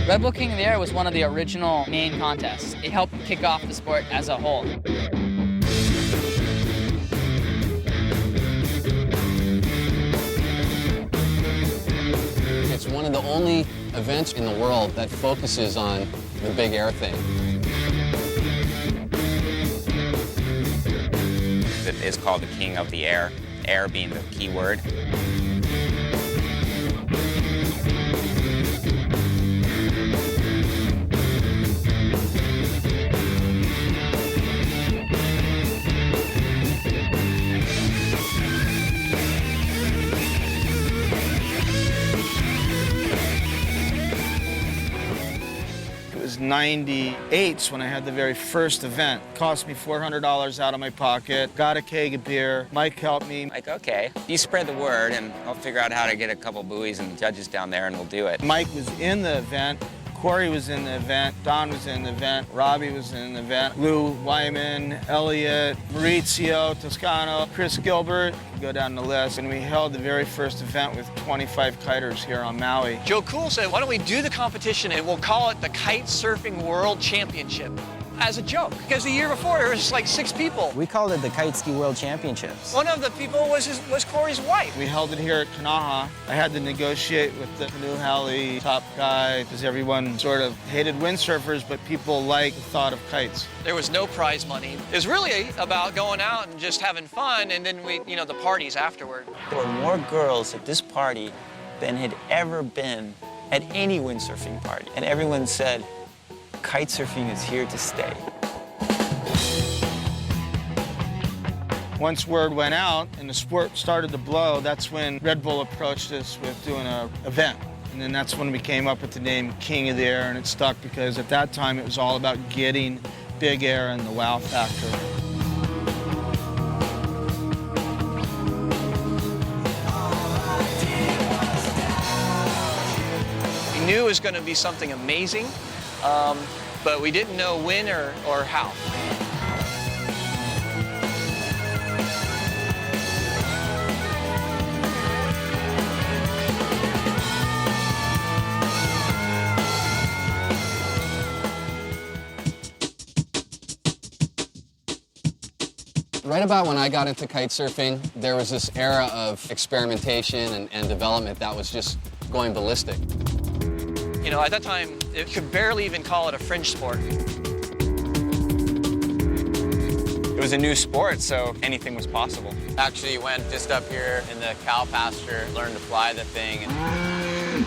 Red Bull King of the Air was one of the original main contests. It helped kick off the sport as a whole. It's one of the only events in the world that focuses on the big air thing. It is called the King of the Air, air being the key word. It was 98 when I had the very first event. Cost me $400 out of my pocket, got a keg of beer. Mike helped me. Like, okay, you spread the word and I'll figure out how to get a couple buoys and judges down there and we'll do it. Mike was in the event, Corey was in the event, Don was in the event, Robby was in the event, Lou, Wainman, Elliot, Maurizio, Toscano, Chris Gilbert. Go down the list, and we held the very first event with 25 kiters here on Maui. Joe Cool said, why don't we do the competition and we'll call it the Kitesurfing World Championship as a joke. Because the year before, there was just like 6 people. We called it the Kite Ski World Championships. One of the people was Corey's wife. We held it here at Kanaha. I had to negotiate with the canoe heli top guy because everyone sort of hated windsurfers, but people liked the thought of kites. There was no prize money. It was really about going out and just having fun, and then the parties afterward. There were more girls at this party than had ever been at any windsurfing party. And everyone said, kitesurfing is here to stay. Once word went out and the sport started to blow, that's when Red Bull approached us with doing an event. And then that's when we came up with the name King of the Air, and it stuck because at that time it was all about getting big air and the wow factor. We knew it was going to be something amazing, but we didn't know when or how. Right about when I got into kite surfing, there was this era of experimentation and development that was just going ballistic. At that time, it could barely even call it a fringe sport. It was a new sport, so anything was possible. Actually went just up here in the cow pasture, learned to fly the thing, and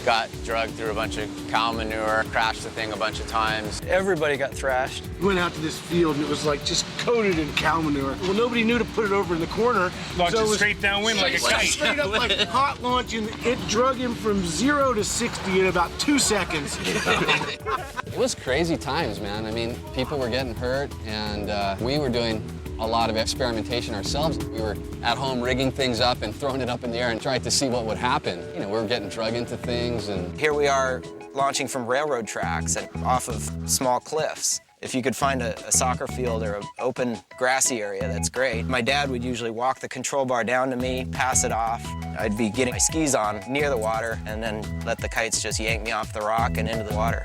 got drugged through a bunch of cow manure, crashed the thing a bunch of times. Everybody got thrashed. We went out to this field and it was like just coated in cow manure. Well, nobody knew to put it over in the corner. Launched it straight downwind like a kite. Straight up like hot launch, and it drug him from 0 to 60 in about 2 seconds. It was crazy times, man. I mean, people were getting hurt, and we were doing a lot of experimentation ourselves. We were at home rigging things up and throwing it up in the air and trying to see what would happen. We were getting drug into things. And Here we are launching from railroad tracks and off of small cliffs. If you could find a soccer field or an open grassy area, that's great. My dad would usually walk the control bar down to me, pass it off. I'd be getting my skis on near the water and then let the kites just yank me off the rock and into the water.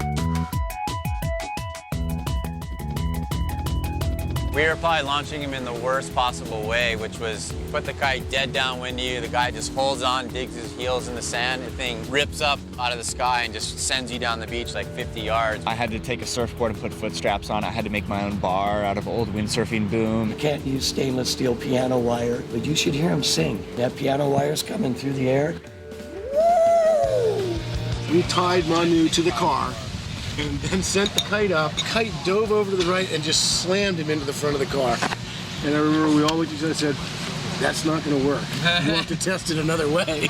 We were probably launching him in the worst possible way, which was you put the kite dead downwind to you, the guy just holds on, digs his heels in the sand, the thing rips up out of the sky and just sends you down the beach like 50 yards. I had to take a surfboard and put foot straps on. I had to make my own bar out of old windsurfing boom. You can't use stainless steel piano wire, but you should hear him sing. That piano wire's coming through the air. We tied Manu to the car and then sent the kite up. The kite dove over to the right and just slammed him into the front of the car. And I remember we all looked at each other and said, that's not going to work. We'll have to test it another way.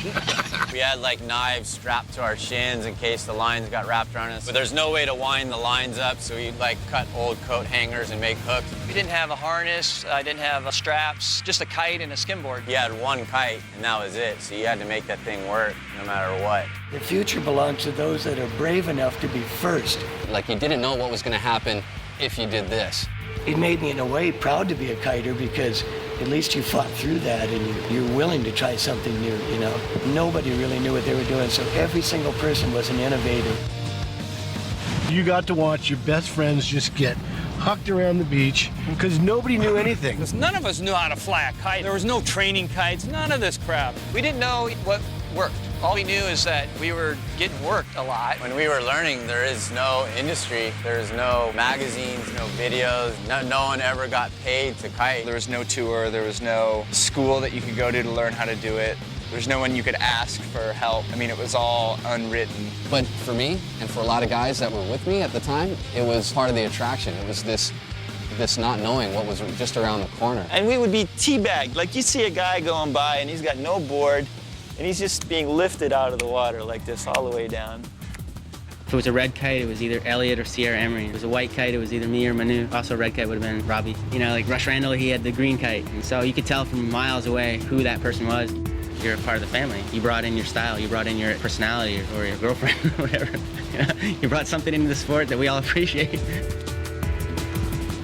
We had like knives strapped to our shins in case the lines got wrapped around us. But there's no way to wind the lines up, so we'd like cut old coat hangers and make hooks. We didn't have a harness, I didn't have straps, just a kite and a skimboard. You had one kite, and that was it, so you had to make that thing work no matter what. The future belongs to those that are brave enough to be first. like, you didn't know what was going to happen if you did this. It made me, in a way, proud to be a kiter because at least you fought through that and you're willing to try something new, you know. Nobody really knew what they were doing, so every single person was an innovator. You got to watch your best friends just get hucked around the beach because nobody knew anything. None of us knew how to fly a kite. There was no training kites, none of this crap. We didn't know what worked. All we knew is that we were getting worked a lot. When we were learning, there is no industry, there is no magazines, no videos, no one ever got paid to kite. There was no tour, there was no school that you could go to learn how to do it. There's no one you could ask for help. I mean, it was all unwritten. But for me, and for a lot of guys that were with me at the time, it was part of the attraction. It was this not knowing what was just around the corner. And we would be teabagged. Like you see a guy going by and he's got no board, and he's just being lifted out of the water like this all the way down. If it was a red kite, it was either Elliot or Sierra Emery. If it was a white kite, it was either me or Manu. Also a red kite would have been Robby. You know, like Rush Randall, he had the green kite. And so you could tell from miles away who that person was. You're a part of the family. You brought in your style, you brought in your personality or your girlfriend or whatever. You know, you brought something into the sport that we all appreciate.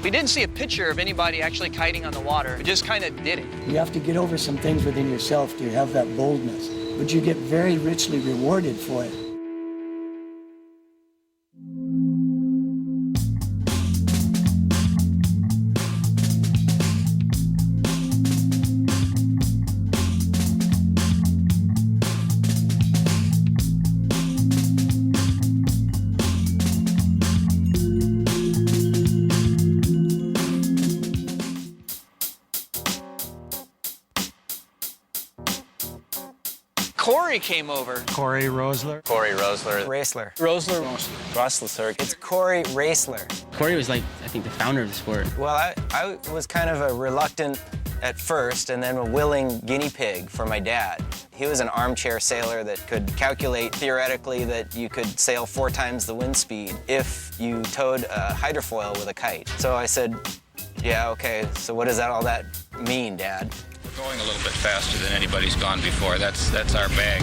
We didn't see a picture of anybody actually kiting on the water. We just kind of did it. You have to get over some things within yourself to have that boldness, but you get very richly rewarded for it. Corey came over. Corey Rosler. Raisler. Rosler. It's Corey Raisler. Corey was like, I think, the founder of the sport. Well, I was kind of a reluctant at first and then a willing guinea pig for my dad. He was an armchair sailor that could calculate theoretically that you could sail 4 times the wind speed if you towed a hydrofoil with a kite. So I said, yeah, okay, so what does all that mean, Dad? Going a little bit faster than anybody's gone before. That's our bag.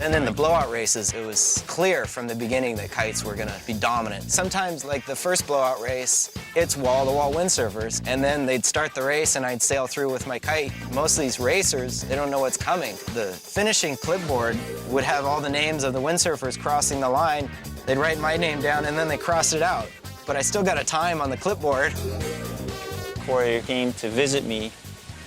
And then the blowout races, it was clear from the beginning that kites were gonna be dominant. Sometimes, like the first blowout race, it's wall-to-wall windsurfers, and then they'd start the race and I'd sail through with my kite. Most of these racers, they don't know what's coming. The finishing clipboard would have all the names of the windsurfers crossing the line. They'd write my name down and then they crossed it out. But I still got a time on the clipboard. Corey came to visit me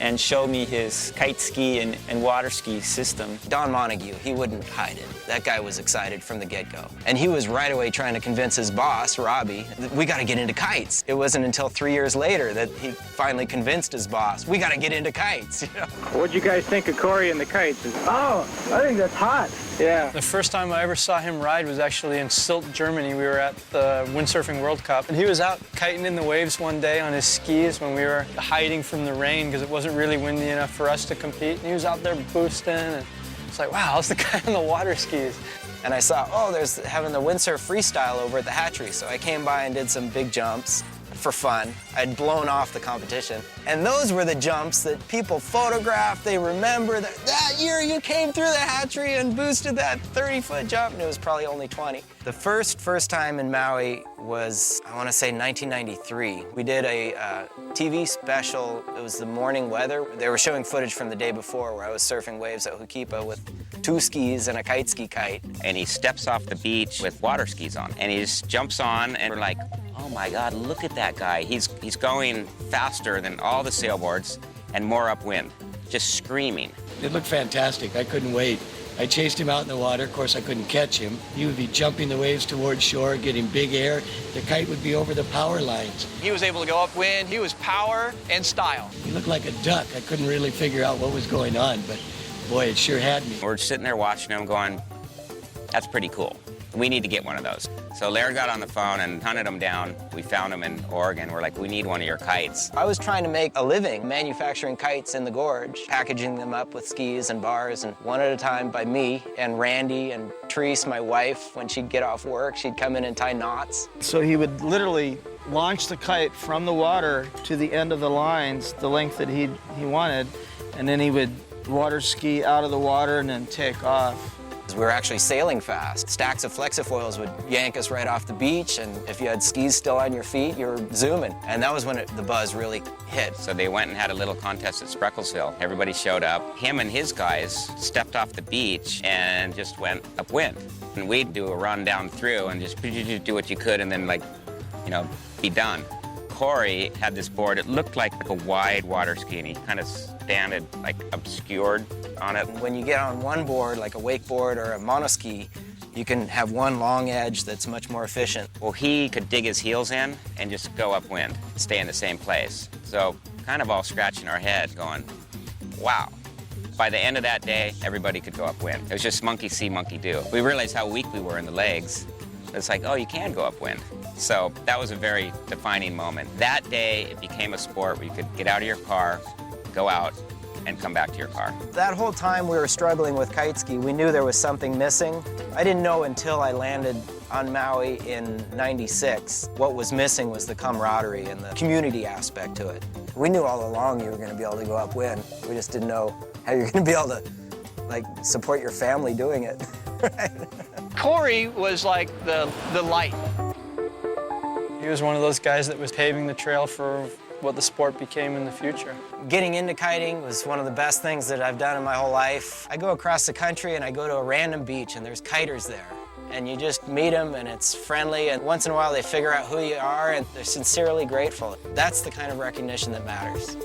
and show me his kite ski and water ski system. Don Montague, he wouldn't hide it. That guy was excited from the get-go. And he was right away trying to convince his boss, Robby, that we gotta get into kites. It wasn't until 3 years later that he finally convinced his boss, we gotta get into kites. You know? What'd you guys think of Corey and the kites? Oh, I think that's hot. Yeah. The first time I ever saw him ride was actually in Sylt, Germany. We were at the Windsurfing World Cup, and he was out kiting in the waves one day on his skis when we were hiding from the rain because it wasn't really windy enough for us to compete. And he was out there boosting, and it's like, wow, that's the guy on the water skis. And I saw, oh, there's having the windsurf freestyle over at the hatchery. So I came by and did some big jumps for fun. I'd blown off the competition. And those were the jumps that people photographed. They remember that year you came through the hatchery and boosted that 30-foot jump, and it was probably only 20. The first time in Maui was, I want to say 1993. We did a TV special. It was the morning weather. They were showing footage from the day before where I was surfing waves at Hukipa with 2 skis and a kite ski kite. And he steps off the beach with water skis on, and he just jumps on, and we're like, oh my God, look at that guy. He's going faster than all the sailboards and more upwind, just screaming. It looked fantastic. I couldn't wait. I chased him out in the water. Of course, I couldn't catch him. He would be jumping the waves towards shore, getting big air. The kite would be over the power lines. He was able to go upwind. He was power and style. He looked like a duck. I couldn't really figure out what was going on, but boy, it sure had me. We're sitting there watching him going, that's pretty cool. We need to get one of those. So Laird got on the phone and hunted him down. We found him in Oregon. We're like, we need one of your kites. I was trying to make a living manufacturing kites in the gorge, packaging them up with skis and bars, and one at a time by me and Randy and Therese, my wife. When she'd get off work, she'd come in and tie knots. So he would literally launch the kite from the water to the end of the lines, the length that he wanted, and then he would water ski out of the water and then take off. We were actually sailing fast. Stacks of flexifoils would yank us right off the beach, and if you had skis still on your feet, you were zooming. And that was when the buzz really hit. So they went and had a little contest at Spreckelsville. Everybody showed up. Him and his guys stepped off the beach and just went upwind. And we'd do a run down through and just do what you could and then, like, you know, be done. Corey had this board. It looked like a wide water ski, and he kind of standed, like, obscured on it. When you get on one board, like a wakeboard or a monoski, you can have one long edge that's much more efficient. Well, he could dig his heels in and just go upwind, stay in the same place. So kind of all scratching our head going, wow. By the end of that day, everybody could go upwind. It was just monkey see, monkey do. We realized how weak we were in the legs. It's like, oh, you can go upwind. So that was a very defining moment. That day, it became a sport where you could get out of your car, go out, and come back to your car. That whole time we were struggling with kite ski, we knew there was something missing. I didn't know until I landed on Maui in '96. What was missing was the camaraderie and the community aspect to it. We knew all along you were going to be able to go upwind. We just didn't know how you're going to be able to, like, support your family doing it. Right? Corey was like the light. He was one of those guys that was paving the trail for what the sport became in the future. Getting into kiting was one of the best things that I've done in my whole life. I go across the country and I go to a random beach and there's kiters there. And you just meet them and it's friendly, and once in a while they figure out who you are and they're sincerely grateful. That's the kind of recognition that matters.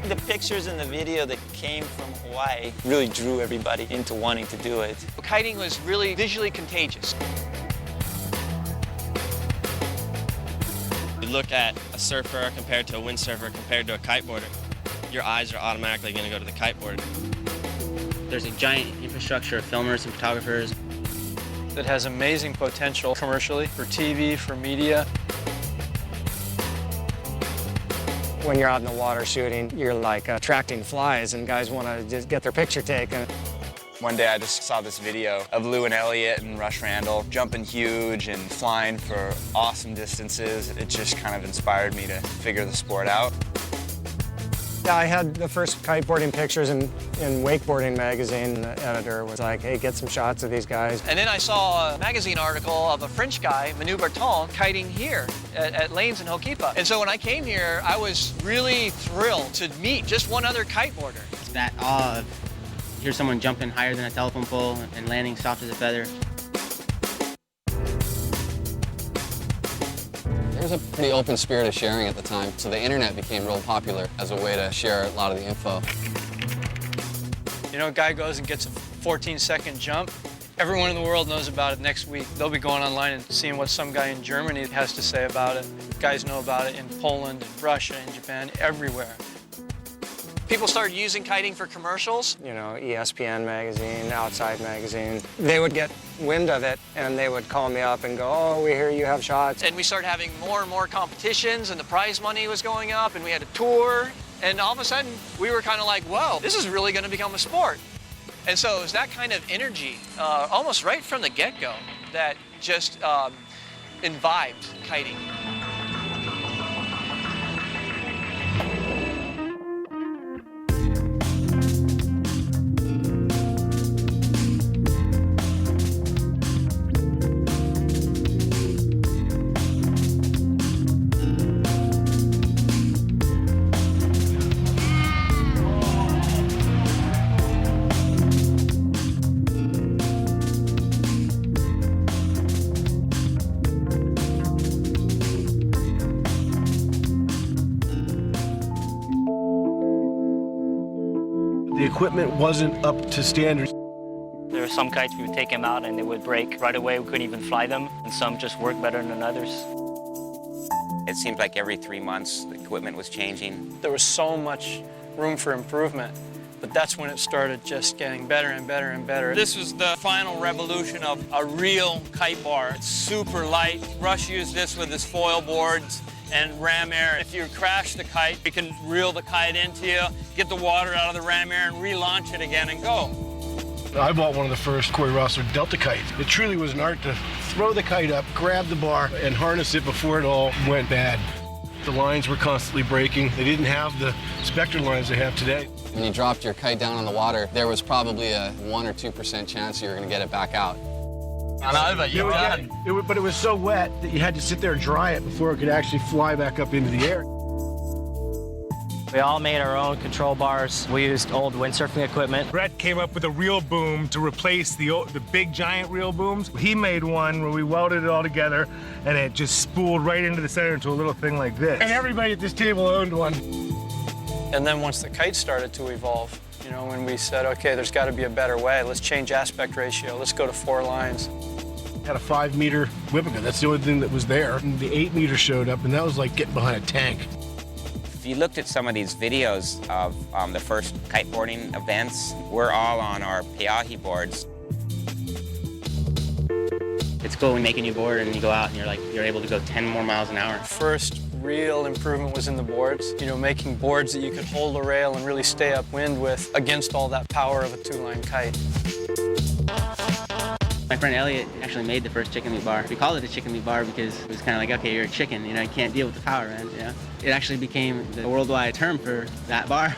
The pictures and the video that came from Hawaii really drew everybody into wanting to do it. Kiting was really visually contagious. You look at a surfer compared to a windsurfer compared to a kiteboarder, your eyes are automatically going to go to the kiteboard. There's a giant infrastructure of filmers and photographers that has amazing potential commercially, for TV, for media. When you're out in the water shooting, you're like attracting flies, and guys want to just get their picture taken. One day I just saw this video of Lou and Elliot and Rush Randall jumping huge and flying for awesome distances. It just kind of inspired me to figure the sport out. Yeah, I had the first kiteboarding pictures in Wakeboarding magazine. The editor was like, hey, get some shots of these guys. And then I saw a magazine article of a French guy, Manu Berton, kiting here at Lanes in Ho'okipa. And so when I came here, I was really thrilled to meet just one other kiteboarder. It's that awe of hear someone jumping higher than a telephone pole and landing soft as a feather. There was a pretty open spirit of sharing at the time, so the internet became real popular as a way to share a lot of the info. You know, a guy goes and gets a 14-second jump. Everyone in the world knows about it next week. They'll be going online and seeing what some guy in Germany has to say about it. Guys know about it in Poland, in Russia, in Japan, everywhere. People started using kiting for commercials. You know, ESPN magazine, Outside magazine. They would get wind of it and they would call me up and go, oh, we hear you have shots. And we started having more and more competitions and the prize money was going up and we had a tour. And all of a sudden, we were kind of like, whoa, this is really going to become a sport. And so it was that kind of energy, almost right from the get-go, that just imbibed kiting. The equipment wasn't up to standard. There were some kites we would take them out and they would break right away. We couldn't even fly them, and some just worked better than others. It seemed like every 3 months the equipment was changing. There was so much room for improvement, but that's when it started just getting better and better and better. This was the final revolution of a real kite bar. It's super light. Rush used this with his foil boards and ram air. If you crash the kite, you can reel the kite into you, get the water out of the ram air and relaunch it again and go. I bought one of the first Corey Rossler Delta kites. It truly was an art to throw the kite up, grab the bar, and harness it before it all went bad. The lines were constantly breaking. They didn't have the Spectre lines they have today. When you dropped your kite down on the water, there was probably a 1 or 2% chance you were going to get it back out. I know, but but it was so wet that you had to sit there and dry it before it could actually fly back up into the air. We all made our own control bars. We used old windsurfing equipment. Brett came up with a reel boom to replace the big giant reel booms. He made one where we welded it all together and it just spooled right into the center into a little thing like this. And everybody at this table owned one. And then once the kite started to evolve, you know, when we said, okay, there's got to be a better way. Let's change aspect ratio. Let's go to 4 lines. Had a 5-meter whipping gun. That's the only thing that was there. And the 8-meter showed up, and that was like getting behind a tank. If you looked at some of these videos of the first kiteboarding events, we're all on our Peahi boards. It's cool when you make a new board and you go out and you're able to go 10 more miles an hour. First real improvement was in the boards. You know, making boards that you could hold a rail and really stay upwind with against all that power of a 2-line kite. My friend Elliot actually made the first chicken meat bar. We called it a chicken meat bar because it was kind of like, okay, you're a chicken, you know, you can't deal with the power, man, you know. It actually became the worldwide term for that bar.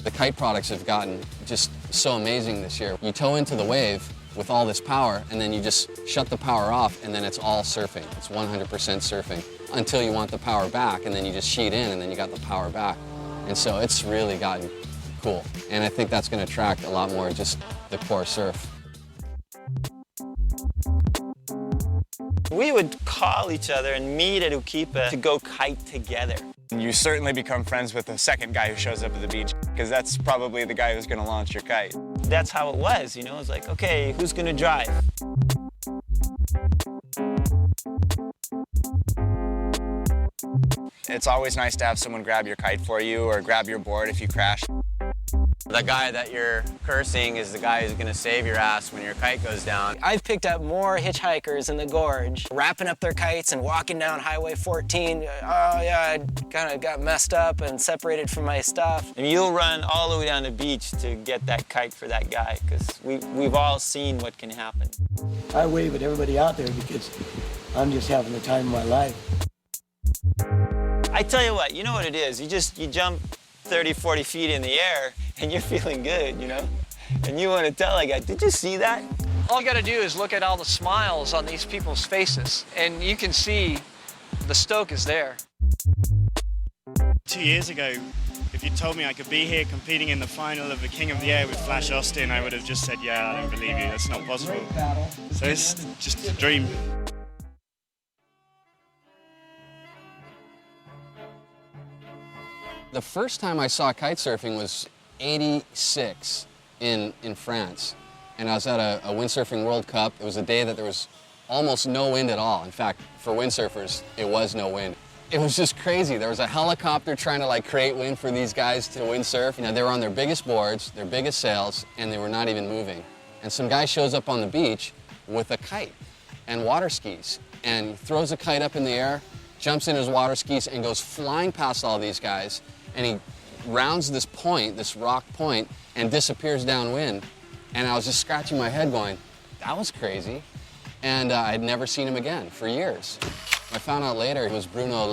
The kite products have gotten just so amazing this year. You tow into the wave with all this power, and then you just shut the power off, and then it's all surfing. It's 100% surfing until you want the power back, and then you just sheet in, and then you got the power back. And so it's really gotten cool. And I think that's going to attract a lot more just the core surf. We would call each other and meet at Ukipa to go kite together. You certainly become friends with the second guy who shows up at the beach, because that's probably the guy who's going to launch your kite. That's how it was, you know? It's like, okay, who's going to drive? It's always nice to have someone grab your kite for you or grab your board if you crash. The guy that you're cursing is the guy who's gonna save your ass when your kite goes down. I've picked up more hitchhikers in the gorge, wrapping up their kites and walking down Highway 14. Oh yeah, I kind of got messed up and separated from my stuff. And you'll run all the way down the beach to get that kite for that guy, because we've all seen what can happen. I wave at everybody out there because I'm just having the time of my life. I tell you what, you know what it is? You jump 30, 40 feet in the air, and you're feeling good, you know? And you want to tell a guy, did you see that? All you got to do is look at all the smiles on these people's faces, and you can see the stoke is there. 2 years ago, if you told me I could be here competing in the final of the King of the Air with Flash Austin, I would have just said, yeah, I don't believe you, that's not possible. So it's just a dream. The first time I saw kite surfing was '86 in France. And I was at a windsurfing World Cup. It was a day that there was almost no wind at all. In fact, for windsurfers, it was no wind. It was just crazy. There was a helicopter trying to create wind for these guys to windsurf. You know, they were on their biggest boards, their biggest sails, and they were not even moving. And some guy shows up on the beach with a kite and water skis and throws a kite up in the air, jumps in his water skis and goes flying past all these guys. And he rounds this point, this rock point, and disappears downwind. And I was just scratching my head going, that was crazy. And I'd never seen him again for years. I found out later it was Bruno,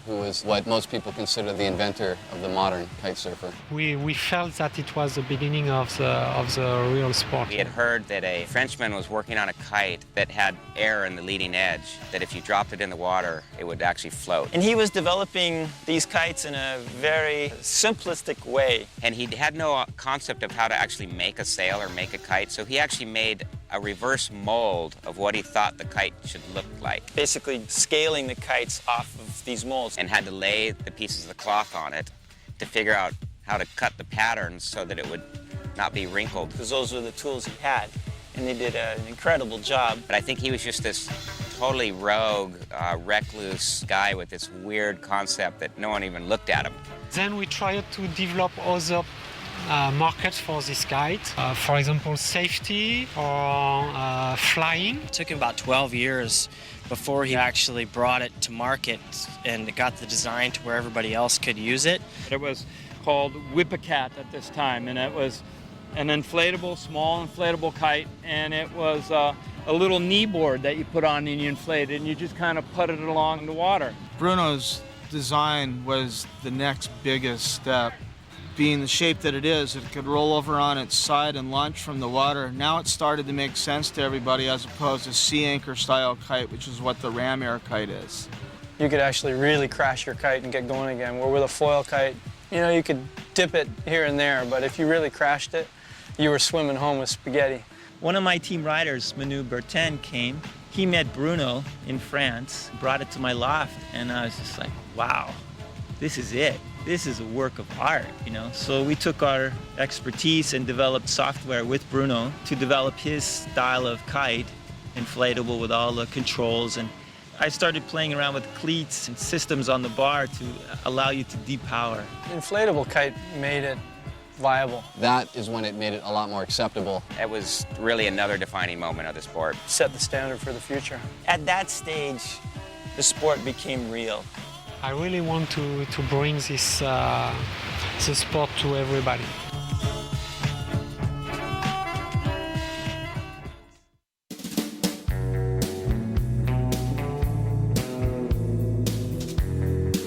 who was what most people consider the inventor of the modern kite surfer. We felt that it was the beginning of the real sport. We had heard that a Frenchman was working on a kite that had air in the leading edge, that if you dropped it in the water, it would actually float. And he was developing these kites in a very simplistic way. And he had no concept of how to actually make a sail or make a kite, so he actually made a reverse mold of what he thought the kite should look like. Basically scaling the kites off of these molds. And had to lay the pieces of the cloth on it to figure out how to cut the patterns so that it would not be wrinkled. Because those were the tools he had, and they did an incredible job. But I think he was just this totally rogue, recluse guy with this weird concept that no one even looked at him. Then we tried to develop other markets for this kite. For example, safety or flying. It took him about 12 years before he actually brought it to market and got the design to where everybody else could use it. It was called Whip-A-Cat at this time, and it was an inflatable, small inflatable kite, and it was a little knee board that you put on and you inflate it, and you just kind of put it along the water. Bruno's design was the next biggest step. Being the shape that it is, it could roll over on its side and launch from the water. Now it started to make sense to everybody as opposed to sea anchor style kite, which is what the ram air kite is. You could actually really crash your kite and get going again, where with a foil kite, you know, you could dip it here and there, but if you really crashed it, you were swimming home with spaghetti. One of my team riders, Manu Bertin, came. He met Bruno in France, brought it to my loft, and I was just like, wow, this is it. This is a work of art, you know? So we took our expertise and developed software with Bruno to develop his style of kite, inflatable with all the controls. And I started playing around with cleats and systems on the bar to allow you to depower. Inflatable kite made it viable. That is when it made it a lot more acceptable. It was really another defining moment of the sport. Set the standard for the future. At that stage, the sport became real. I really want to bring this the sport to everybody.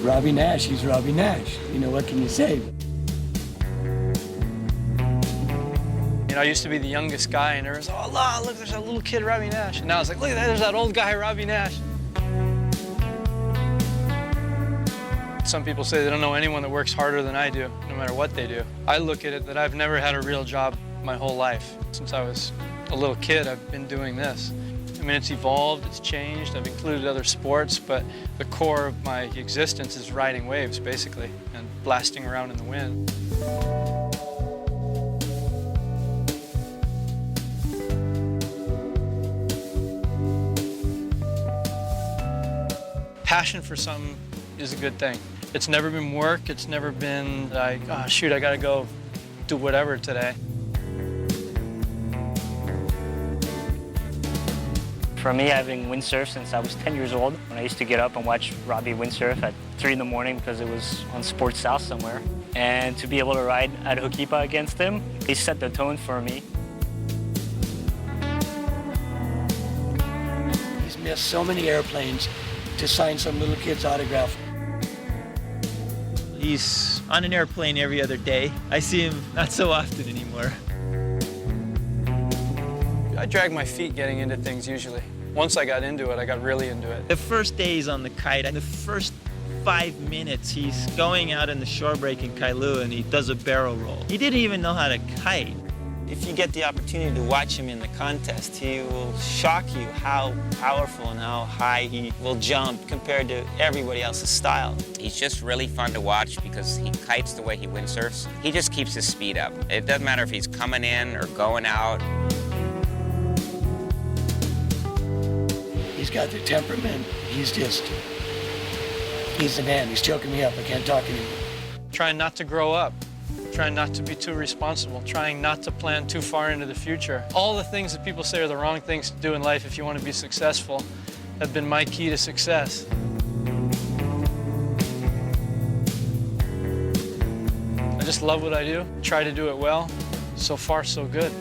Robby Naish, he's Robby Naish. You know, what can you say? You know, I used to be the youngest guy, and everyone's, oh, look, there's that little kid, Robby Naish. And now it's like, look, there's that old guy, Robby Naish. Some people say they don't know anyone that works harder than I do, no matter what they do. I look at it that I've never had a real job my whole life. Since I was a little kid, I've been doing this. I mean, it's evolved, it's changed, I've included other sports, but the core of my existence is riding waves, basically, and blasting around in the wind. Passion for something is a good thing. It's never been work, it's never been like, oh shoot, I gotta go do whatever today. For me, having windsurfed since I was 10 years old, when I used to get up and watch Robby windsurf at 3 in the morning because it was on Sports South somewhere, and to be able to ride at Hokipa against him, he set the tone for me. He's missed so many airplanes to sign some little kid's autograph. He's on an airplane every other day. I see him not so often anymore. I drag my feet getting into things usually. Once I got into it, I got really into it. The first days on the kite, and the first 5 minutes, he's going out in the shore break in Kailua and he does a barrel roll. He didn't even know how to kite. If you get the opportunity to watch him in the contest, he will shock you how powerful and how high he will jump compared to everybody else's style. He's just really fun to watch because he kites the way he windsurfs. He just keeps his speed up. It doesn't matter if he's coming in or going out. He's got the temperament. He's the man. He's choking me up. I can't talk anymore. Trying not to grow up. Trying not to be too responsible, trying not to plan too far into the future. All the things that people say are the wrong things to do in life if you want to be successful have been my key to success. I just love what I do, try to do it well. So far, so good.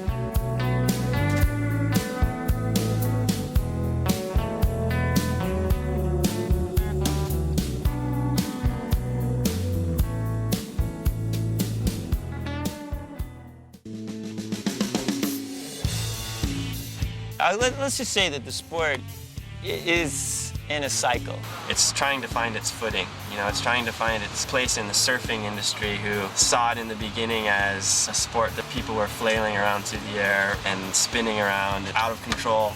Let's just say that the sport is in a cycle. It's trying to find its footing. You know, it's trying to find its place in the surfing industry, who saw it in the beginning as a sport that people were flailing around through the air and spinning around out of control.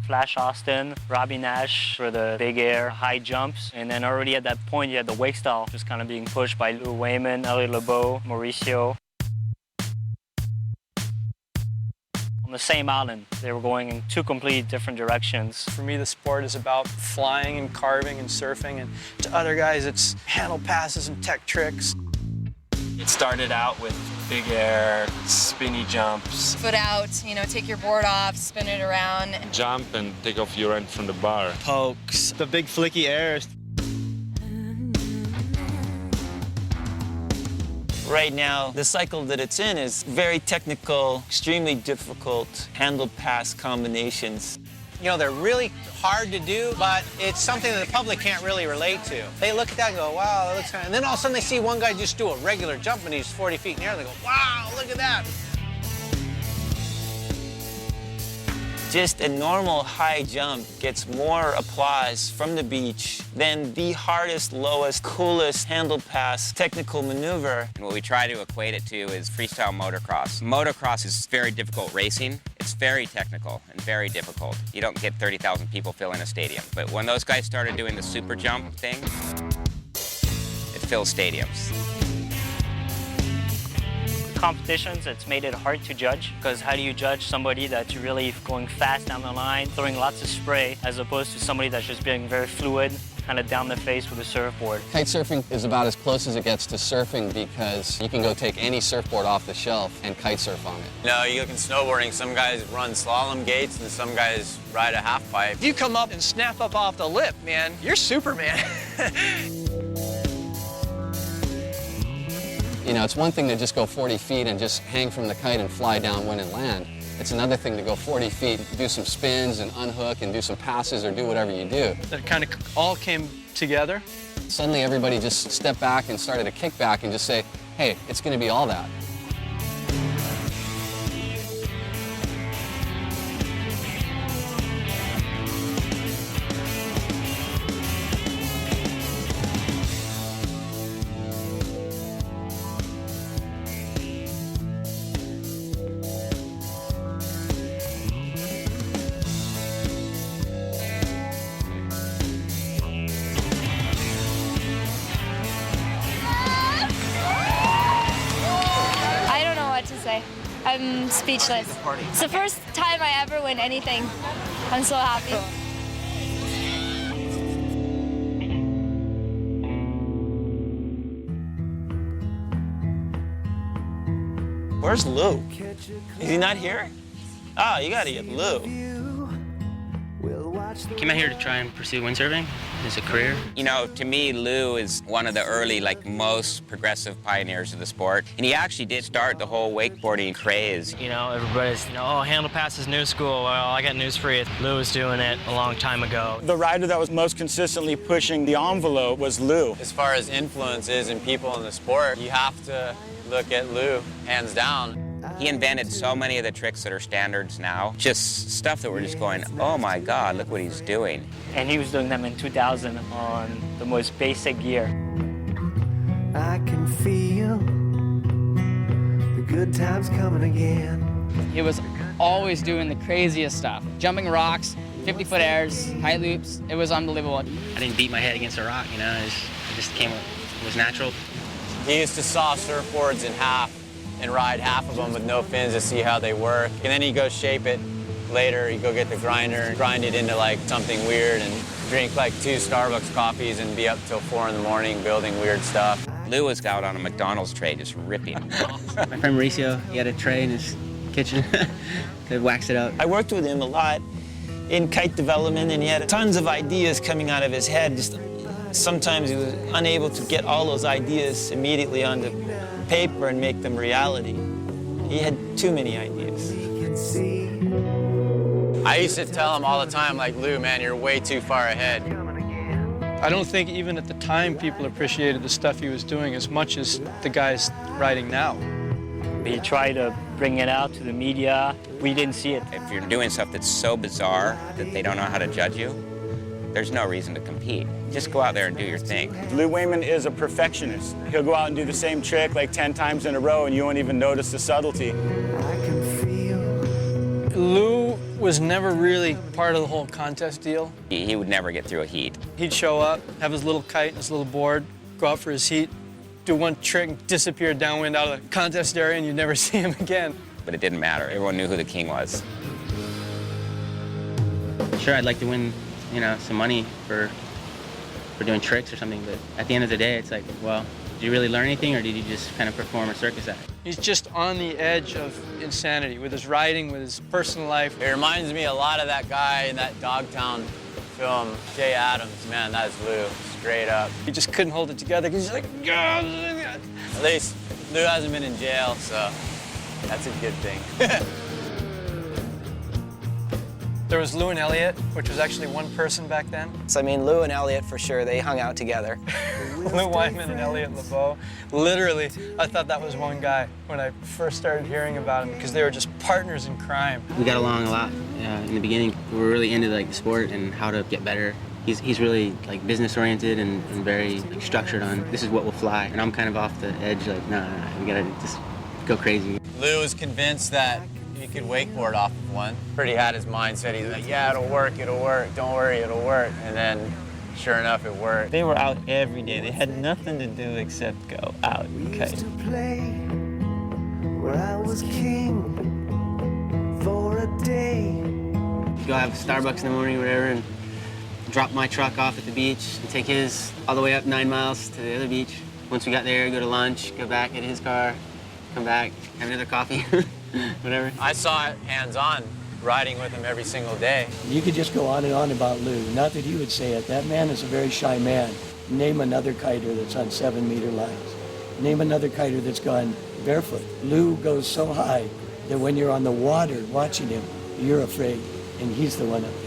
Flash Austin, Robby Naish for the big air, high jumps, and then already at that point you had the wake style just kind of being pushed by Wainman, Elliot Lebeau, Mauricio. On the same island, they were going in 2 completely different directions. For me, the sport is about flying and carving and surfing, and to other guys, it's handle passes and tech tricks. It started out with big air, spinny jumps. Foot out, you know, take your board off, spin it around. Jump and take off your end from the bar. Pokes, the big flicky airs. Right now, the cycle that it's in is very technical, extremely difficult handle pass combinations. You know, they're really hard to do, but it's something that the public can't really relate to. They look at that and go, wow, that looks kind of... And then all of a sudden they see one guy just do a regular jump and he's 40 feet in the air and they go, wow, look at that. Just a normal high jump gets more applause from the beach than the hardest, lowest, coolest handle pass technical maneuver. And what we try to equate it to is freestyle motocross. Motocross is very difficult racing. It's very technical and very difficult. You don't get 30,000 people filling a stadium. But when those guys started doing the super jump thing, it fills stadiums. Competitions, it's made it hard to judge, because how do you judge somebody that's really going fast down the line, throwing lots of spray, as opposed to somebody that's just being very fluid, kind of down the face with a surfboard. Kitesurfing is about as close as it gets to surfing because you can go take any surfboard off the shelf and kite surf on it. No, you look in snowboarding, some guys run slalom gates and some guys ride a half pipe. If you come up and snap up off the lip, man, you're Superman. You know, it's one thing to just go 40 feet and just hang from the kite and fly downwind and land. It's another thing to go 40 feet, do some spins and unhook and do some passes or do whatever you do. That kind of all came together. Suddenly everybody just stepped back and started to kick back and just say, hey, it's going to be all that. I'm speechless. It's the first time I ever win anything. I'm so happy. Where's Lou? Is he not here? Oh, you gotta get Lou. Came out here to try and pursue windsurfing as a career. You know, to me, Lou is one of the early, most progressive pioneers of the sport. And he actually did start the whole wakeboarding craze. You know, everybody's, oh, handle pass is new school. Well, I got news for you. Lou was doing it a long time ago. The rider that was most consistently pushing the envelope was Lou. As far as influences and people in the sport, you have to look at Lou, hands down. He invented so many of the tricks that are standards now. Just stuff that we're just going, oh my God, look what he's doing. And he was doing them in 2000 on the most basic gear. I can feel the good times coming again. He was always doing the craziest stuff. Jumping rocks, 50-foot airs, high loops. It was unbelievable. I didn't beat my head against a rock, you know, it just came, it was natural. He used to saw surfboards in half and ride half of them with no fins to see how they work. And then he'd go shape it later. He'd go get the grinder and grind it into something weird and drink 2 Starbucks coffees and be up till 4 in the morning building weird stuff. Lou was out on a McDonald's tray just ripping. My friend Mauricio, he had a tray in his kitchen to wax it up. I worked with him a lot in kite development, and he had tons of ideas coming out of his head. Just sometimes he was unable to get all those ideas immediately onto paper and make them reality. He had too many ideas. I used to tell him all the time, Lou, man, you're way too far ahead. I don't think even at the time people appreciated the stuff he was doing as much as the guys riding now. He tried to bring it out to the media. We didn't see it. If you're doing stuff that's so bizarre that they don't know how to judge you, there's no reason to compete. Just go out there and do your thing. Lou Wainman is a perfectionist. He'll go out and do the same trick 10 times in a row and you won't even notice the subtlety. Lou was never really part of the whole contest deal. He would never get through a heat. He'd show up, have his little kite and his little board, go out for his heat, do one trick, and disappear downwind out of the contest area, and you'd never see him again. But it didn't matter. Everyone knew who the king was. Sure, I'd like to win, some money for doing tricks or something, but at the end of the day, it's well, did you really learn anything, or did you just kind of perform a circus act? He's just on the edge of insanity with his riding, with his personal life. It reminds me a lot of that guy in that Dogtown film, Jay Adams. Man, that's Lou, straight up. He just couldn't hold it together because he's God. At least Lou hasn't been in jail, so that's a good thing. There was Lou and Elliot, which was actually one person back then. So I mean, Lou and Elliot for sure, they hung out together. Lou Wainman and Elliot LeBeau. Literally, I thought that was one guy when I first started hearing about him because they were just partners in crime. We got along a lot in the beginning. We were really into like the sport and how to get better. He's really like business oriented and very like, structured on this is what will fly. And I'm kind of off the edge, like, nah, we gotta just go crazy. Lou was convinced that he could wakeboard off of one. Pretty had his mindset. He's like, yeah, it'll work, don't worry, it'll work. And then, sure enough, it worked. They were out every day. They had nothing to do except go out and kite. Where I was king for a day. Go have Starbucks in the morning or whatever and drop my truck off at the beach and take his all the way up 9 miles to the other beach. Once we got there, go to lunch, go back in his car, come back, have another coffee, whatever. I saw it hands-on, riding with him every single day. You could just go on and on about Lou. Not that he would say it. That man is a very shy man. Name another kiter that's on 7-meter lines. Name another kiter that's gone barefoot. Lou goes so high that when you're on the water watching him, you're afraid, and he's the one up there.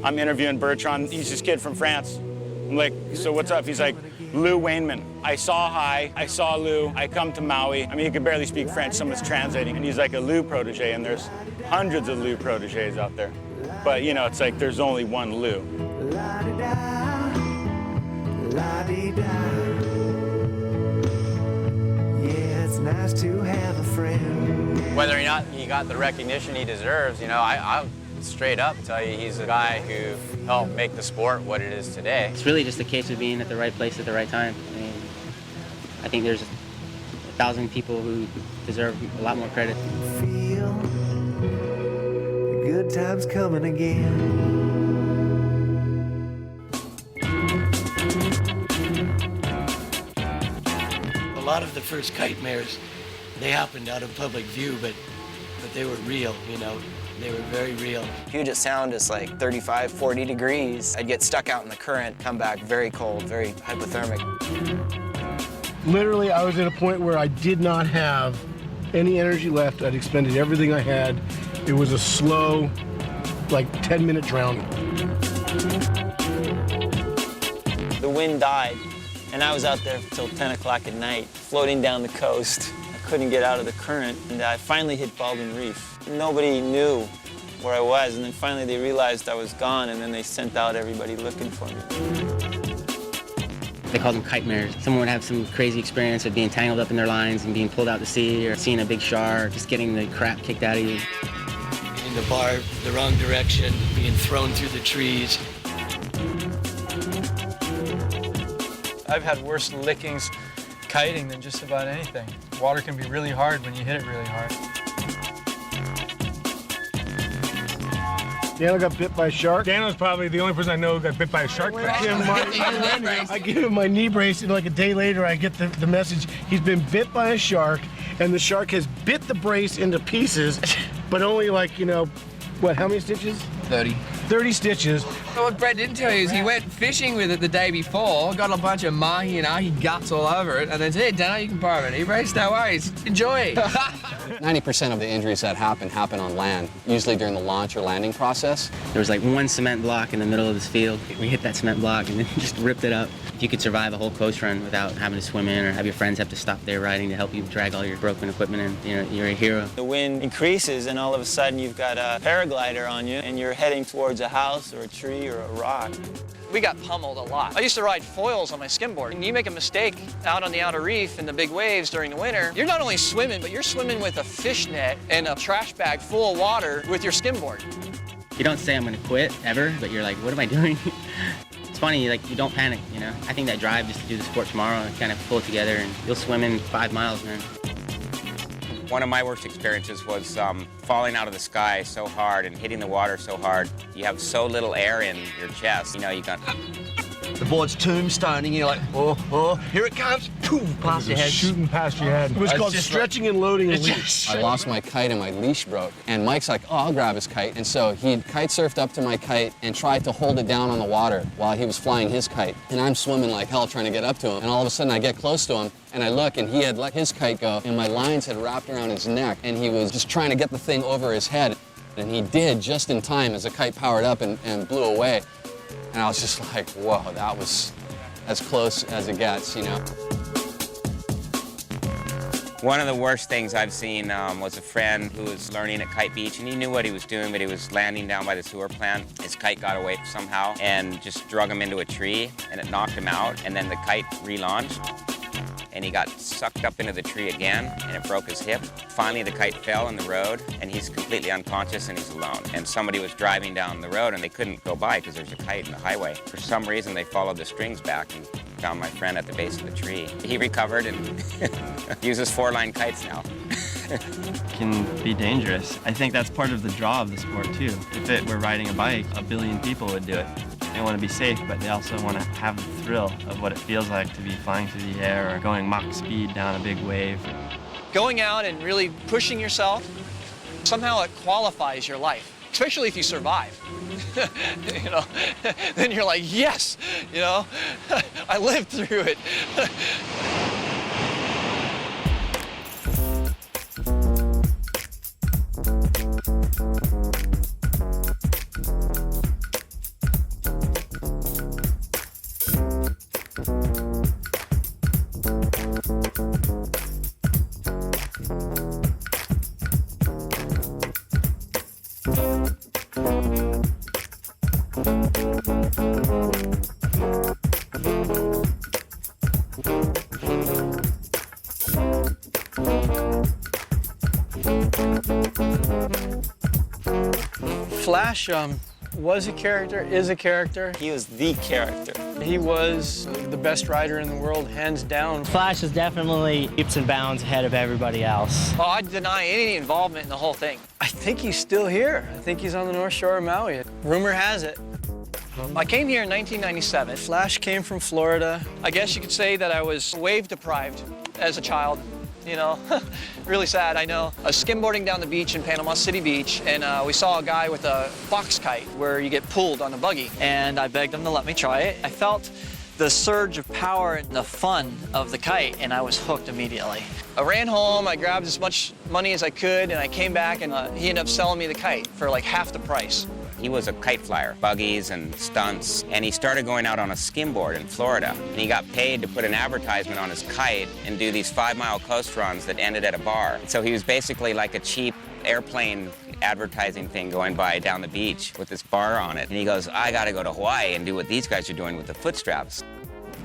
I'm interviewing Bertrand. He's this kid from France. I'm like, so what's up? He's like, Lou Wainman. I saw Lou. I come to Maui. I mean, he could barely speak French. Someone's translating. And he's like a Lou protege, and there's hundreds of Lou proteges out there. But, you know, it's like there's only one Lou. La-di-da, la-di-da. Yeah, it's nice to have a friend. Whether or not he got the recognition he deserves, you know, I'll straight up tell you he's a guy who helped make the sport what it is today. It's really just a case of being at the right place at the right time. I mean, I think there's 1,000 people who deserve a lot more credit. Feel the good times coming again. A lot of the first kite mares, they happened out of public view, but they were real, you know. They were very real. Puget Sound is like 35, 40 degrees. I'd get stuck out in the current, come back very cold, very hypothermic. Literally, I was at a point where I did not have any energy left. I'd expended everything I had. It was a slow, like 10-minute drowning. The wind died, and I was out there till 10 o'clock at night, floating down the coast. I couldn't get out of the current, and I finally hit Baldwin Reef. Nobody knew where I was, and then finally they realized I was gone, and then they sent out everybody looking for me. They called them kite mares. Someone would have some crazy experience of being tangled up in their lines and being pulled out to sea, or seeing a big shark, just getting the crap kicked out of you. In the barb, the wrong direction, being thrown through the trees. I've had worse lickings kiting than just about anything. Water can be really hard when you hit it really hard. Daniel got bit by a shark. Daniel's probably the only person I know who got bit by a shark. I give him my knee brace, and like a day later, I get the message, he's been bit by a shark, and the shark has bit the brace into pieces, but only like, you know, what, how many stitches? 30. 30 stitches. So what Brett didn't tell you is he went fishing with it the day before, got a bunch of mahi and ahi guts all over it, and then said, hey, Dano, you can borrow it. He raced, no worries, enjoy. 90% of the injuries that happen on land, usually during the launch or landing process. There was like one cement block in the middle of this field. We hit that cement block and then just ripped it up. If you could survive a whole coast run without having to swim in or have your friends have to stop their riding to help you drag all your broken equipment in, you know, you're a hero. The wind increases, and all of a sudden you've got a paraglider on you, and you're heading towards a house or a tree or a rock. We got pummeled a lot. I used to ride foils on my skimboard. And you make a mistake out on the outer reef in the big waves during the winter, you're not only swimming, but you're swimming with a fish net and a trash bag full of water with your skimboard. You don't say I'm gonna quit ever, but you're like, what am I doing? It's funny, like you don't panic, you know? I think that drive just to do the sport tomorrow and kind of pull it together, and you'll swim in 5 miles, man. One of my worst experiences was falling out of the sky so hard and hitting the water so hard. You have so little air in your chest. You know, you got the board's tombstoning, you're like, oh, here it comes, poof, past your head. Shooting past your head. It was called stretching and loading a leash. I lost my kite and my leash broke. And Mike's like, oh, I'll grab his kite. And so he kite surfed up to my kite and tried to hold it down on the water while he was flying his kite. And I'm swimming like hell trying to get up to him. And all of a sudden I get close to him and I look and he had let his kite go and my lines had wrapped around his neck and he was just trying to get the thing over his head. And he did just in time as the kite powered up and blew away. And I was just like, whoa, that was as close as it gets, you know. One of the worst things I've seen was a friend who was learning at Kite Beach, and he knew what he was doing, but he was landing down by the sewer plant. His kite got away somehow and just drug him into a tree, and it knocked him out, and then the kite relaunched. And he got sucked up into the tree again, and it broke his hip. Finally, the kite fell in the road, and he's completely unconscious, and he's alone. And somebody was driving down the road, and they couldn't go by because there's a kite in the highway. For some reason, they followed the strings back and found my friend at the base of the tree. He recovered and uses 4-line kites now. Can be dangerous. I think that's part of the draw of the sport, too. If it were riding a bike, a billion people would do it. They want to be safe, but they also want to have the thrill of what it feels like to be flying through the air or going Mach speed down a big wave. Going out and really pushing yourself, somehow it qualifies your life, especially if you survive. You know, then you're like, yes, you know, I lived through it. Flash was a character, is a character. He was the character. He was the best rider in the world, hands down. Flash is definitely leaps and bounds ahead of everybody else. Oh, I deny any involvement in the whole thing. I think he's still here. I think he's on the North Shore of Maui. Rumor has it. I came here in 1997. Flash came from Florida. I guess you could say that I was wave deprived as a child. You know, really sad, I know. I was skimboarding down the beach in Panama City Beach, and we saw a guy with a box kite where you get pulled on a buggy. And I begged him to let me try it. I felt the surge of power and the fun of the kite, and I was hooked immediately. I ran home, I grabbed as much money as I could, and I came back, and he ended up selling me the kite for like half the price. He was a kite flyer, buggies and stunts, and he started going out on a skimboard in Florida. And he got paid to put an advertisement on his kite and do these 5-mile coast runs that ended at a bar. So he was basically like a cheap airplane advertising thing going by down the beach with this bar on it. And he goes, I gotta go to Hawaii and do what these guys are doing with the foot straps.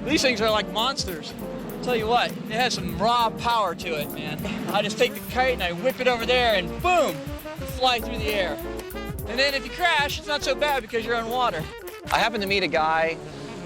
These things are like monsters. I'll tell you what, it has some raw power to it, man. I just take the kite and I whip it over there and boom, fly through the air. And then if you crash, it's not so bad because you're on water. I happened to meet a guy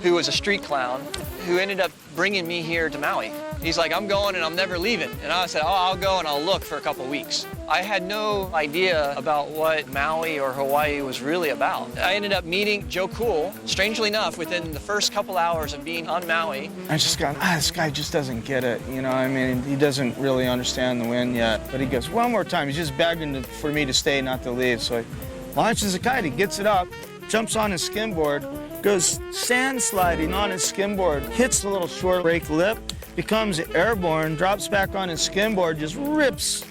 who was a street clown who ended up bringing me here to Maui. He's like, I'm going and I'm never leaving. And I said, oh, I'll go and I'll look for a couple weeks. I had no idea about what Maui or Hawaii was really about. I ended up meeting Joe Cool, strangely enough, within the first couple hours of being on Maui. I just got, this guy just doesn't get it, you know, I mean, he doesn't really understand the wind yet. But he goes, one more time, he's just begging for me to stay, not to leave. So he launches a kite, he gets it up, jumps on his skimboard, goes sand sliding on his skimboard, hits the little short break lip, becomes airborne, drops back on his skimboard, just rips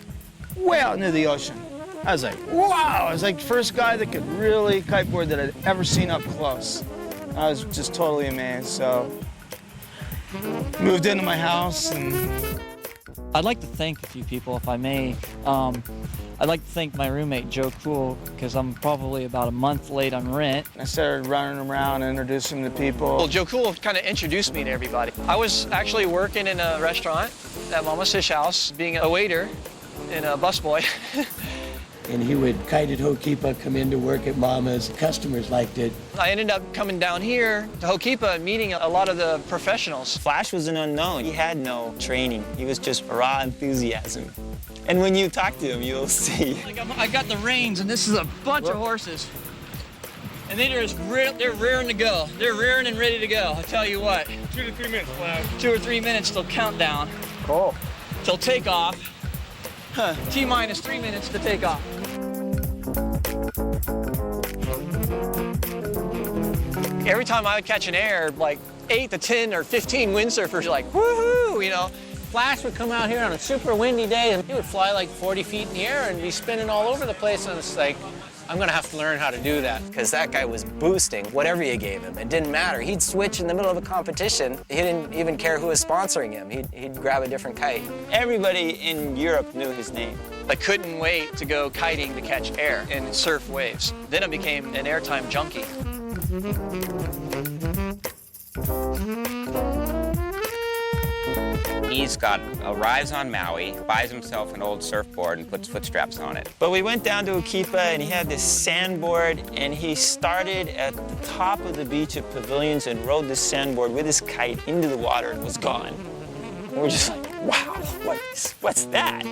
way out into the ocean. I was like, wow! I was like the first guy that could really kiteboard that I'd ever seen up close. I was just totally amazed, so moved into my house and... I'd like to thank a few people, if I may. I'd like to thank my roommate, Joe Cool, because I'm probably about a month late on rent. I started running around, introducing the people. Well, Joe Cool kind of introduced me to everybody. I was actually working in a restaurant at Mama's Fish House, being a waiter and a busboy. And he would kite at Ho'okipa, come into work at Mama's. Customers liked it. I ended up coming down here to Ho'okipa and meeting a lot of the professionals. Flash was an unknown. He had no training. He was just raw enthusiasm. And when you talk to him, you'll see. Like I got the reins, and this is a bunch of horses. and then they're rearing to go. They're rearing and ready to go. I tell you what. 2 to 3 minutes left. 2 or 3 minutes till countdown. Cool. Till takeoff. T-minus 3 minutes to take off. Every time I would catch an air, like 8 to 10 or 15 windsurfers are like, woohoo, you know. Flash would come out here on a super windy day and he would fly like 40 feet in the air and be spinning all over the place, and it's like, I'm gonna have to learn how to do that. Because that guy was boosting whatever you gave him. It didn't matter. He'd switch in the middle of a competition. He didn't even care who was sponsoring him. He'd grab a different kite. Everybody in Europe knew his name. I couldn't wait to go kiting to catch air and surf waves. Then I became an airtime junkie. He's arrives on Maui, buys himself an old surfboard and puts foot straps on it. But we went down to Ukipa and he had this sandboard and he started at the top of the beach of Pavilions and rode this sandboard with his kite into the water and was gone. And we're just like, wow, what's that?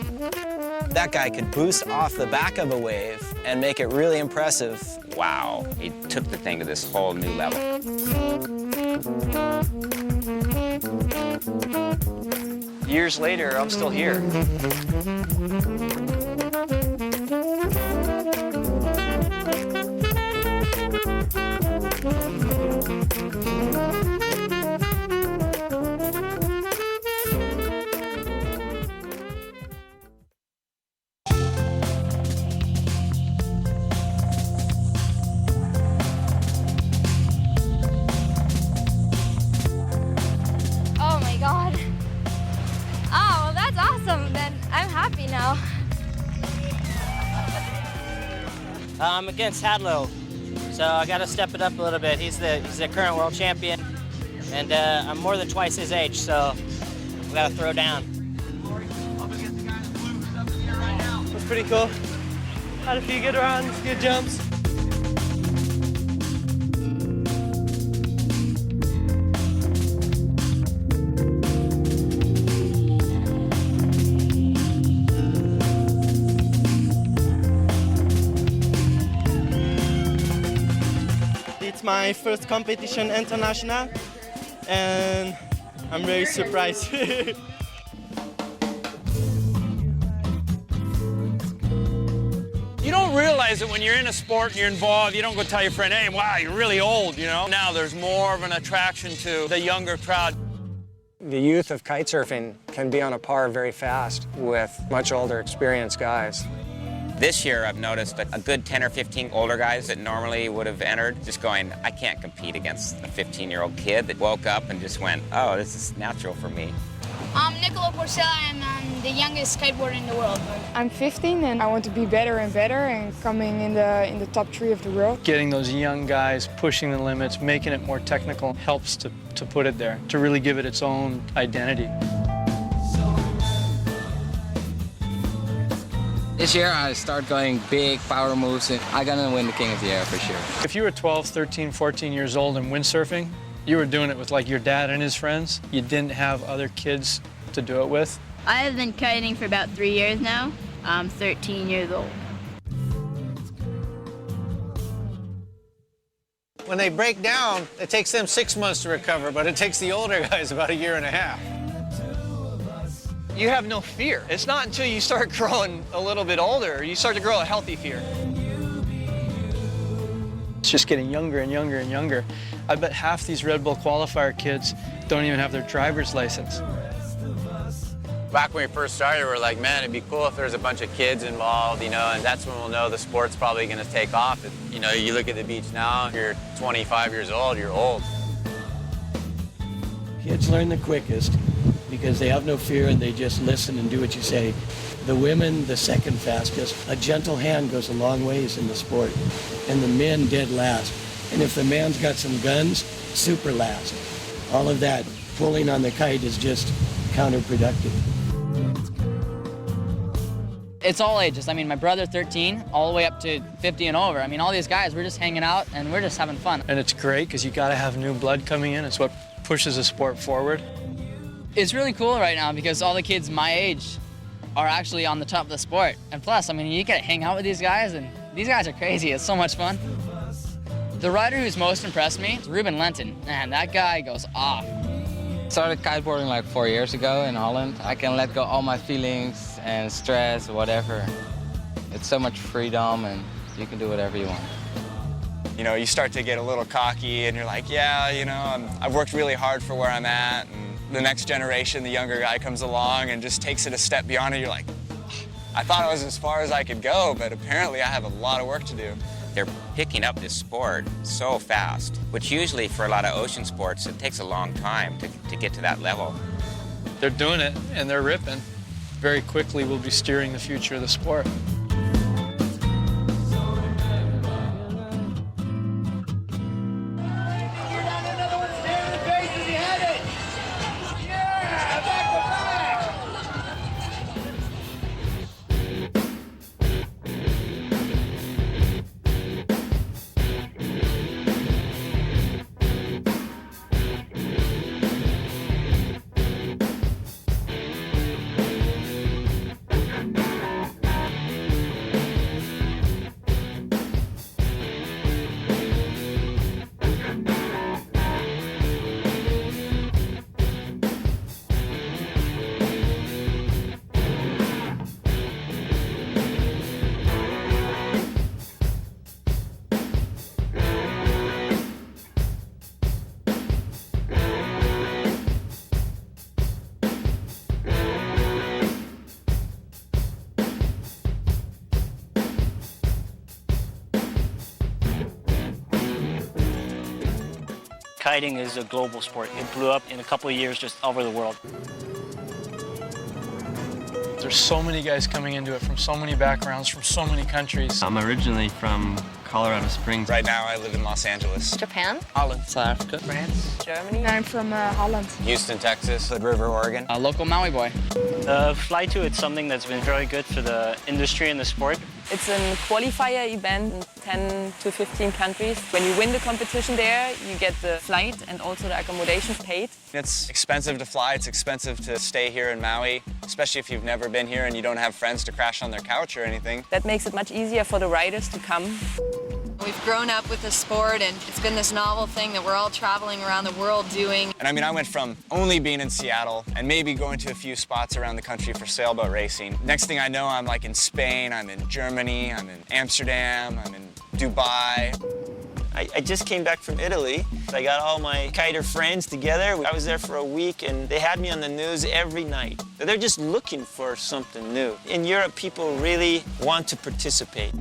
That guy could boost off the back of a wave and make it really impressive. Wow, he took the thing to this whole new level. Years later, I'm still here. Oh my God. Oh, well, that's awesome. Then I'm happy now. I'm against Hadlow, so I got to step it up a little bit. He's the current world champion, and I'm more than twice his age, so we got to throw down. That's pretty cool. Had a few good runs, good jumps. It's my first competition international, and I'm very surprised. You don't realize it when you're in a sport and you're involved. You don't go tell your friend, hey, wow, you're really old, you know? Now there's more of an attraction to the younger crowd. The youth of kitesurfing can be on a par very fast with much older, experienced guys. This year, I've noticed a good 10 or 15 older guys that normally would have entered just going, I can't compete against a 15-year-old kid that woke up and just went, oh, this is natural for me. I'm Nicola Porcella. I'm the youngest skateboarder in the world. I'm 15 and I want to be better and better and coming in the top 3 of the world. Getting those young guys pushing the limits, making it more technical helps to put it there, to really give it its own identity. This year I start going big power moves and I'm gonna win the King of the Air for sure. If you were 12, 13, 14 years old and windsurfing, you were doing it with like your dad and his friends. You didn't have other kids to do it with. I have been kiting for about 3 years now. I'm 13 years old. When they break down, it takes them 6 months to recover, but it takes the older guys about 1.5 years. You have no fear. It's not until you start growing a little bit older, you start to grow a healthy fear. It's just getting younger and younger and younger. I bet half these Red Bull qualifier kids don't even have their driver's license. Back when we first started, we were like, man, it'd be cool if there's a bunch of kids involved, you know, and that's when we'll know the sport's probably gonna take off. You know, you look at the beach now, if you're 25 years old, you're old. Kids learn the quickest because they have no fear and they just listen and do what you say. The women, the second fastest. A gentle hand goes a long ways in the sport. And the men dead last. And if the man's got some guns, super last. All of that pulling on the kite is just counterproductive. It's all ages. I mean, my brother 13, all the way up to 50 and over. I mean, all these guys, we're just hanging out and we're just having fun. And it's great because you got to have new blood coming in. It's what pushes the sport forward. It's really cool right now because all the kids my age are actually on the top of the sport. And plus, I mean, you get to hang out with these guys and these guys are crazy. It's so much fun. The rider who's most impressed me is Ruben Lenton. Man, that guy goes off. Started kiteboarding like 4 years ago in Holland. I can let go all my feelings and stress, whatever. It's so much freedom and you can do whatever you want. You know, you start to get a little cocky and you're like, yeah, you know, I've worked really hard for where I'm at. And the next generation, the younger guy comes along and just takes it a step beyond it. You're like, I thought I was as far as I could go, but apparently I have a lot of work to do. They're picking up this sport so fast, which usually for a lot of ocean sports, it takes a long time to get to that level. They're doing it and they're ripping. Very quickly, we'll be steering the future of the sport. Kiting is a global sport. It blew up in a couple of years just all over the world. There's so many guys coming into it from so many backgrounds, from so many countries. I'm originally from Colorado Springs. Right now I live in Los Angeles. Japan. Holland. South Africa. France. Germany. I'm from Holland. Houston, Texas. Hood River, Oregon. A local Maui boy. Fly to, it's something that's been very good for the industry and the sport. It's a qualifier event in 10 to 15 countries. When you win the competition there, you get the flight and also the accommodation paid. It's expensive to fly, it's expensive to stay here in Maui, especially if you've never been here and you don't have friends to crash on their couch or anything. That makes it much easier for the riders to come. We've grown up with this sport and it's been this novel thing that we're all traveling around the world doing. And I mean, I went from only being in Seattle and maybe going to a few spots around the country for sailboat racing. Next thing I know, I'm like in Spain, I'm in Germany, I'm in Amsterdam, I'm in Dubai. I just came back from Italy. I got all my kiter friends together. I was there for a week and they had me on the news every night. They're just looking for something new. In Europe, people really want to participate.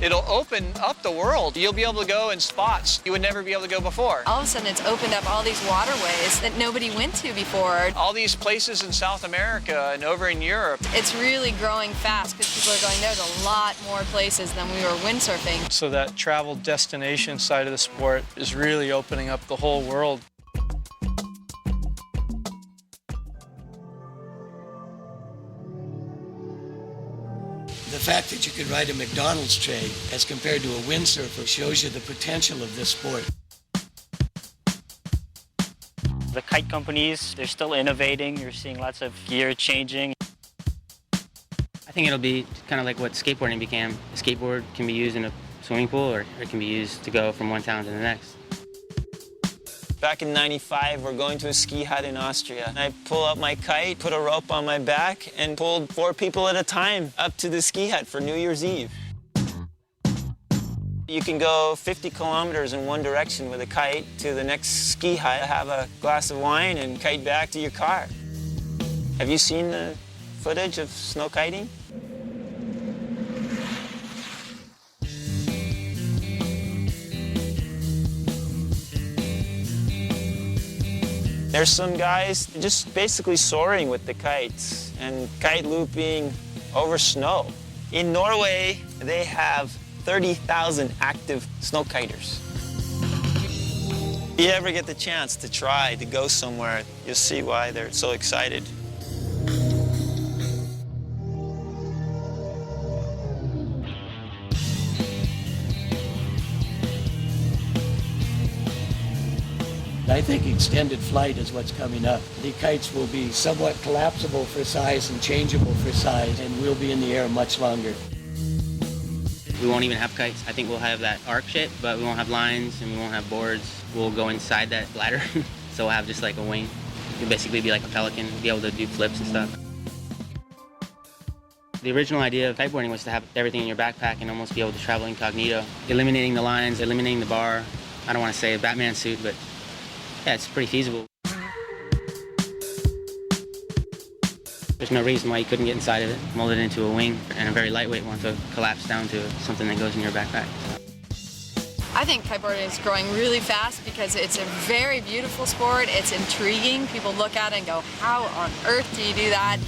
It'll open up the world. You'll be able to go in spots you would never be able to go before. All of a sudden, it's opened up all these waterways that nobody went to before. All these places in South America and over in Europe. It's really growing fast because people are going, there's a lot more places than we were windsurfing. So that travel destination side of the sport is really opening up the whole world. The fact that you could ride a McDonald's tray as compared to a windsurfer shows you the potential of this sport. The kite companies, they're still innovating. You're seeing lots of gear changing. I think it'll be kind of like what skateboarding became. A skateboard can be used in a swimming pool or it can be used to go from one town to the next. Back in '95, we're going to a ski hut in Austria. I pull up my kite, put a rope on my back, and pulled 4 people at a time up to the ski hut for New Year's Eve. You can go 50 kilometers in one direction with a kite to the next ski hut, have a glass of wine, and kite back to your car. Have you seen the footage of snow kiting? There's some guys just basically soaring with the kites and kite looping over snow. In Norway, they have 30,000 active snow kiters. If you ever get the chance to try to go somewhere, you'll see why they're so excited. I think extended flight is what's coming up. The kites will be somewhat collapsible for size and changeable for size, and we'll be in the air much longer. We won't even have kites. I think we'll have that arc shape, but we won't have lines and we won't have boards. We'll go inside that ladder, so we'll have just like a wing. You'll basically be like a pelican, be able to do flips and stuff. The original idea of kiteboarding was to have everything in your backpack and almost be able to travel incognito, eliminating the lines, eliminating the bar. I don't want to say a Batman suit, but yeah, it's pretty feasible. There's no reason why you couldn't get inside of it, mold it into a wing, and a very lightweight one to collapse down to something that goes in your backpack. I think kiteboarding is growing really fast because it's a very beautiful sport. It's intriguing. People look at it and go, how on earth do you do that?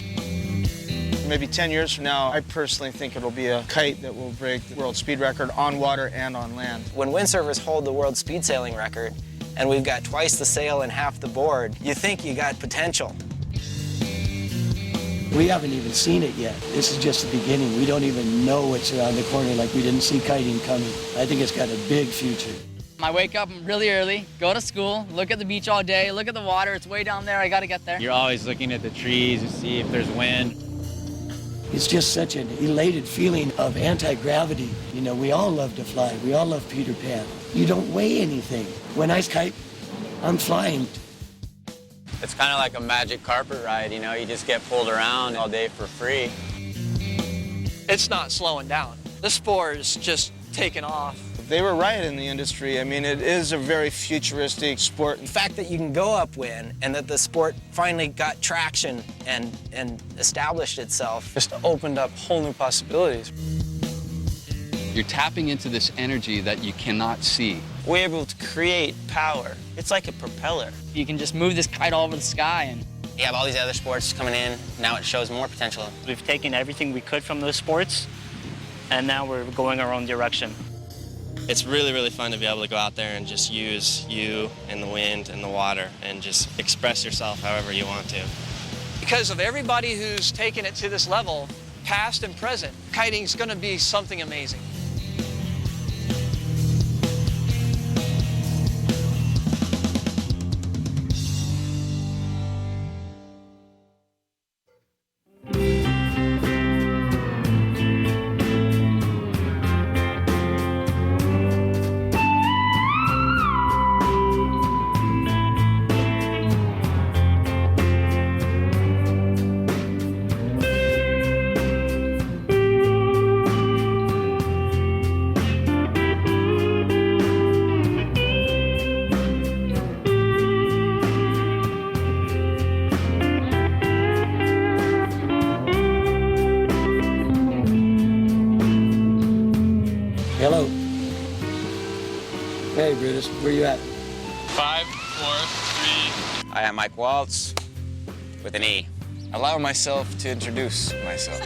Maybe 10 years from now, I personally think it'll be a kite that will break the world speed record on water and on land. When windsurfers hold the world speed sailing record, and we've got twice the sail and half the board, you think you got potential. We haven't even seen it yet. This is just the beginning. We don't even know what's around the corner, like we didn't see kiting coming. I think it's got a big future. I wake up really early, go to school, look at the beach all day, look at the water, it's way down there, I gotta get there. You're always looking at the trees to see if there's wind. It's just such an elated feeling of anti-gravity. You know, we all love to fly. We all love Peter Pan. You don't weigh anything. When I kite, I'm flying. It's kind of like a magic carpet ride, you know, you just get pulled around all day for free. It's not slowing down. The sport is just taking off. They were right in the industry. I mean, it is a very futuristic sport. The fact that you can go upwind and that the sport finally got traction and established itself just opened up whole new possibilities. You're tapping into this energy that you cannot see. We're able to create power. It's like a propeller. You can just move this kite all over the sky and you have all these other sports coming in. Now it shows more potential. We've taken everything we could from those sports, and now we're going our own direction. It's really, really fun to be able to go out there and just use you and the wind and the water and just express yourself however you want to. Because of everybody who's taken it to this level, past and present, kiting's gonna be something amazing. Hello. Hey, Brutus, where you at? 5, 4, 3. I am Mike Waltz with an E. Allow myself to introduce myself.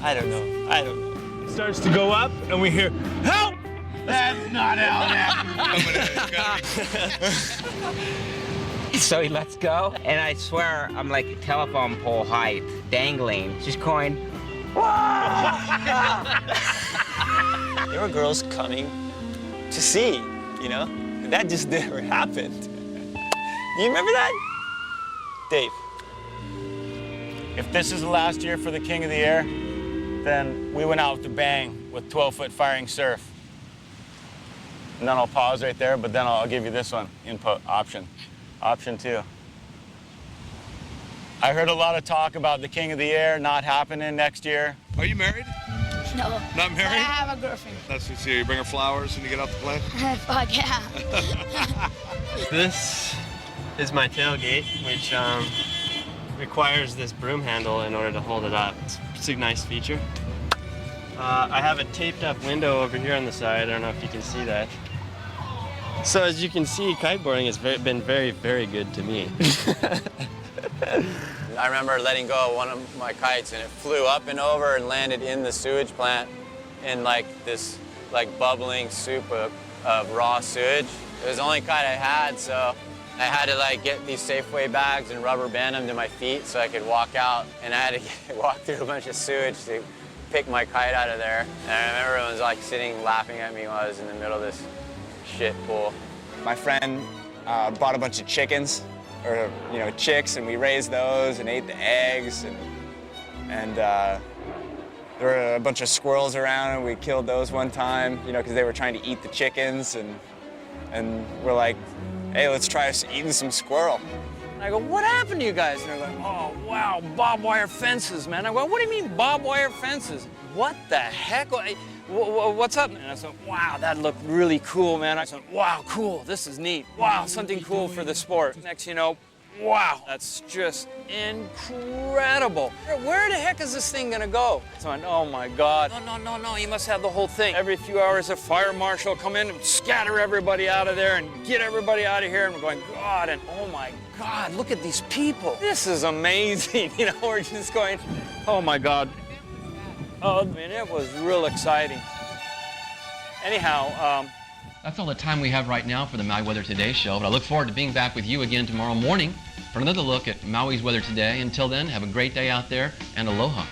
I don't know. It starts to go up, and we hear, help! That's not how So he lets go, and I swear I'm like a telephone pole height, dangling, just going, There were girls coming to see, you know? And that just never happened. Do you remember that? Dave. If this is the last year for the King of the Air, then we went out with a bang with 12-foot firing surf. And then I'll pause right there, but then I'll give you this one, input option. Option 2. I heard a lot of talk about the King of the Air not happening next year. Are you married? No. Not married? I have a girlfriend. That's what you bring her flowers when you get out to play? Fuck yeah. This is my tailgate, which requires this broom handle in order to hold it up. It's a nice feature. I have a taped up window over here on the side. I don't know if you can see that. So as you can see, kiteboarding has been very, very good to me. I remember letting go of one of my kites and it flew up and over and landed in the sewage plant in like this bubbling soup of raw sewage. It was the only kite I had, so I had to like get these Safeway bags and rubber band them to my feet so I could walk out, and I had to walk through a bunch of sewage to pick my kite out of there. And I remember everyone was like sitting laughing at me while I was in the middle of this shit pool. My friend bought a bunch of chickens, or chicks, and we raised those and ate the eggs, and the There were a bunch of squirrels around, and we killed those one time, you know, because they were trying to eat the chickens, and we're like, hey, let's try eating some squirrel. And I go, what happened to you guys? And they're like, oh, wow, barbed wire fences, man. I go, what do you mean barbed wire fences? What the heck? What's up? And I said, wow, that looked really cool, man. I said, wow, cool, this is neat. Wow, something cool for the sport. Next you know, wow, that's just incredible. Where the heck is this thing gonna go? So I went, oh my God. No, you must have the whole thing. Every few hours a fire marshal come in and scatter everybody out of there and get everybody out of here. And we're going, God, and oh my God, look at these people. This is amazing. You know, we're just going, oh my God. Oh, I mean, it was real exciting. Anyhow, that's all the time we have right now for the Maui Weather Today show, but I look forward to being back with you again tomorrow morning for another look at Maui's weather today. Until then, have a great day out there and aloha.